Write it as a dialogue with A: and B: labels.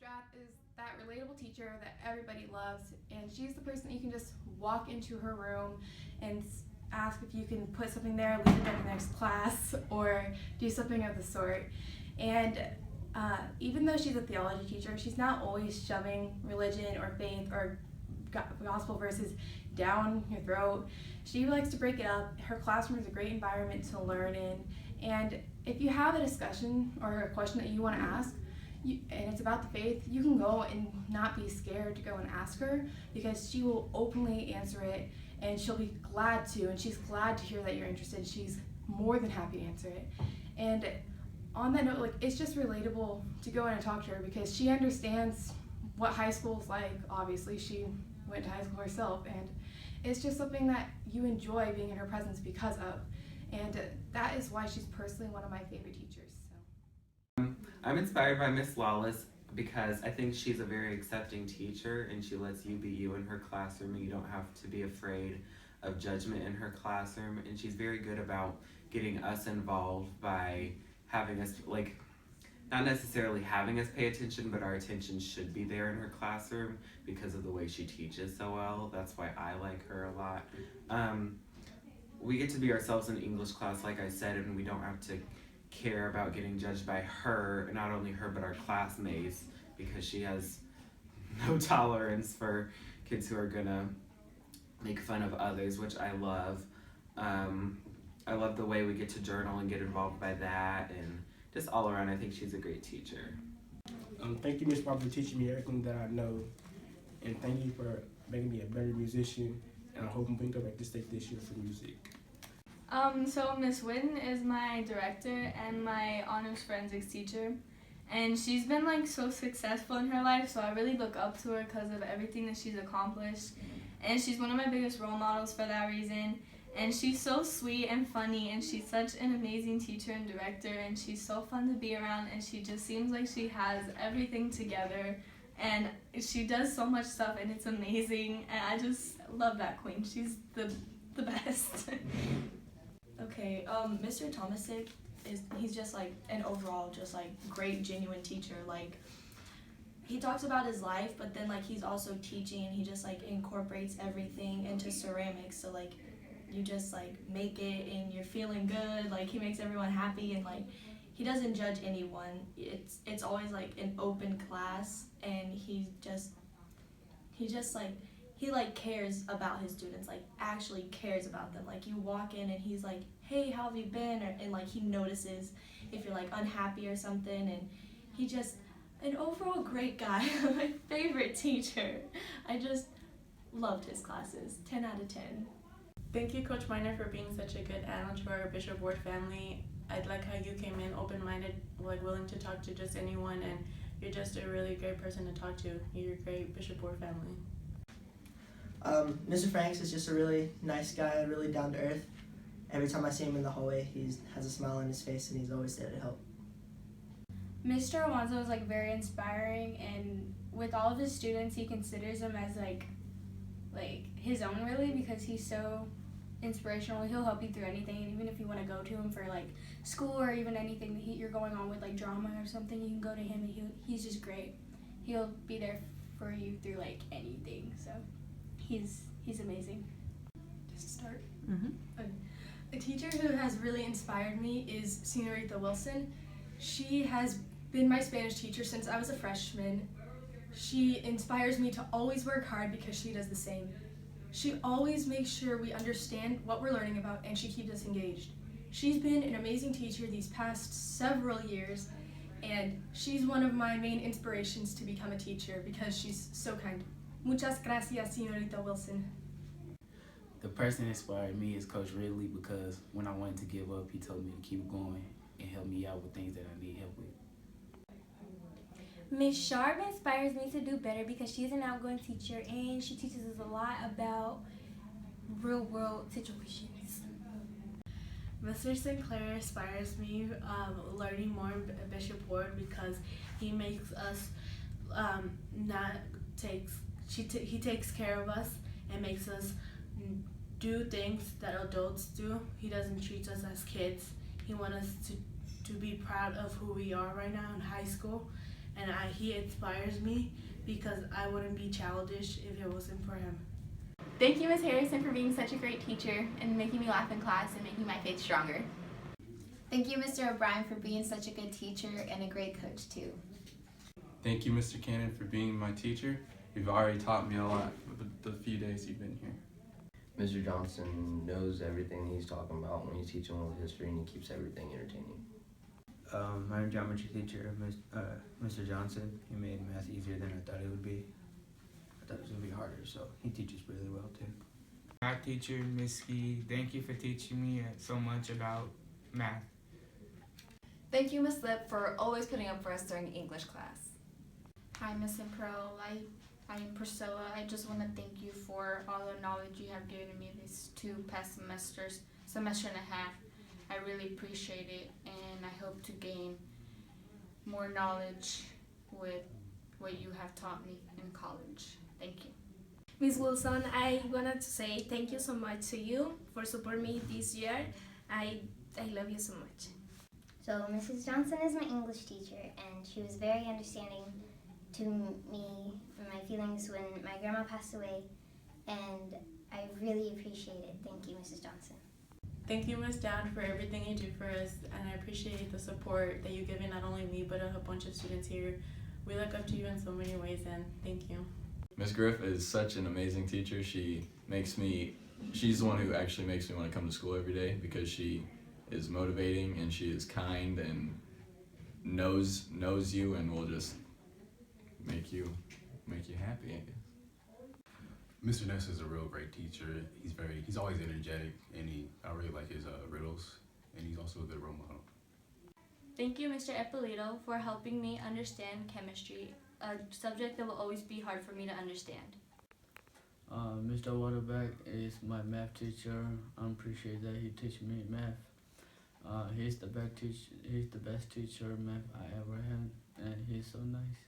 A: Strap is that relatable teacher that everybody loves, and she's the person that you can just walk into her room and ask if you can put something there, leave it at the next class, or do something of the sort. And even though she's a theology teacher, she's not always shoving religion or faith or gospel verses down your throat. She likes to break it up. Her classroom is a great environment to learn in. And if you have a discussion or a question that you want to ask, and it's about the faith, you can go and not be scared to go and ask her, because she will openly answer it, and she'll be glad to, and she's glad to hear that you're interested. She's more than happy to answer it. And on that note, it's just relatable to go in and talk to her, because she understands what high school is like. Obviously, she went to high school herself, and it's just something that you enjoy being in her presence because of. And that is why she's personally one of my favorite teachers.
B: I'm inspired by Miss Lawless because I think she's a very accepting teacher, and she lets you be you in her classroom, and you don't have to be afraid of judgment in her classroom. And she's very good about getting us involved by having us, not necessarily having us pay attention, but our attention should be there in her classroom because of the way she teaches so well. That's why I like her a lot. We get to be ourselves in English class, like I said, and we don't have to care about getting judged by her, not only her but our classmates, because she has no tolerance for kids who are gonna make fun of others, which I love. I love the way we get to journal and get involved by that, and just all around I think she's a great teacher.
C: Thank you, Miss Bob, for teaching me everything that I know, and thank you for making me a better musician, and I hope we can go back to state this year for music.
D: So Miss Whitten is my director and my honors forensics teacher, and she's been so successful in her life, so I really look up to her because of everything that she's accomplished, and she's one of my biggest role models for that reason. And she's so sweet and funny, and she's such an amazing teacher and director, and she's so fun to be around, and she just seems like she has everything together, and she does so much stuff, and it's amazing, and I just love that queen. She's the best.
E: Okay, Mr. Tomasic he's just an overall great, genuine teacher. He talks about his life, but then he's also teaching, and he just incorporates everything into ceramics. So you just make it and you're feeling good. He makes everyone happy, and he doesn't judge anyone. It's always an open class, and he cares about his students, actually cares about them. You walk in and he's hey, how have you been? And he notices if you're unhappy or something, and he just an overall great guy. My favorite teacher. I just loved his classes. 10 out of 10.
F: Thank you, Coach Miner, for being such a good add-on to our Bishop Ward family. I like how you came in open-minded, willing to talk to just anyone, and you're just a really great person to talk to. You're a great Bishop Ward family.
G: Mr. Franks is just a really nice guy, really down to earth. Every time I see him in the hallway, he has a smile on his face, and he's always there to help.
H: Mr. Alonzo is very inspiring, and with all of his students, he considers them as his own, really, because he's so inspirational. He'll help you through anything, and even if you want to go to him for school or even anything that you're going on with drama or something, you can go to him, and he's just great. He'll be there for you through anything. So he's amazing.
I: Just to start.
H: Mm-hmm.
I: A teacher who has really inspired me is Senorita Wilson. She has been my Spanish teacher since I was a freshman. She inspires me to always work hard because she does the same. She always makes sure we understand what we're learning about, and she keeps us engaged. She's been an amazing teacher these past several years, and she's one of my main inspirations to become a teacher because she's so kind. Muchas gracias, Senorita Wilson.
J: The person that inspired me is Coach Ridley, because when I wanted to give up, he told me to keep going and help me out with things that I need help with.
H: Ms. Sharp inspires me to do better because she's an outgoing teacher, and she teaches us a lot about real-world situations.
F: Mr. Sinclair inspires me learning more in Bishop Ward because he makes us he takes care of us and makes us do things that adults do. He doesn't treat us as kids. He wants us to be proud of who we are right now in high school,
K: and he inspires me because I wouldn't be childish if it wasn't for him.
L: Thank you, Ms. Harrison, for being such a great teacher and making me laugh in class and making my faith stronger.
M: Thank you, Mr. O'Brien, for being such a good teacher and a great coach, too.
N: Thank you, Mr. Cannon, for being my teacher. You've already taught me a lot the few days you've been here.
O: Mr. Johnson knows everything he's talking about when he's teaching world history, and he keeps everything entertaining.
P: My geometry teacher, Mr. Johnson, he made math easier than I thought it would be. I thought it was going to be harder, so he teaches really well too.
Q: Math teacher, Miss Ski, thank you for teaching me so much about math.
R: Thank you, Miss Lip, for always putting up for us during English class.
S: Hi, Miss Impro. I am Priscilla. I just want to thank you for all the knowledge you have given me these 2 past semester and a half. I really appreciate it, and I hope to gain more knowledge with what you have taught me in college. Thank you.
T: Ms. Wilson, I wanted to say thank you so much to you for supporting me this year. I love you so much.
U: So Mrs. Johnson is my English teacher, and she was very understanding to me and my feelings when my grandma passed away, and I really appreciate it. Thank you, Mrs. Johnson.
F: Thank you, Ms. Dowd, for everything you do for us, and I appreciate the support that you've given not only me, but a bunch of students here. We look up to you in so many ways, and thank you.
V: Ms. Griff is such an amazing teacher. She's the one who actually makes me want to come to school every day because she is motivating and she is kind and knows you and will just make you happy, I guess.
W: Mr. Ness is a real great teacher. He's always energetic, and I really like his riddles, and he's also a good role model.
D: Thank you, Mr. Eppolito, for helping me understand chemistry, a subject that will always be hard for me to understand.
X: Mr. Waterback is my math teacher. I appreciate that he teaches me math. He's the best teacher of math I ever had, and he's so nice.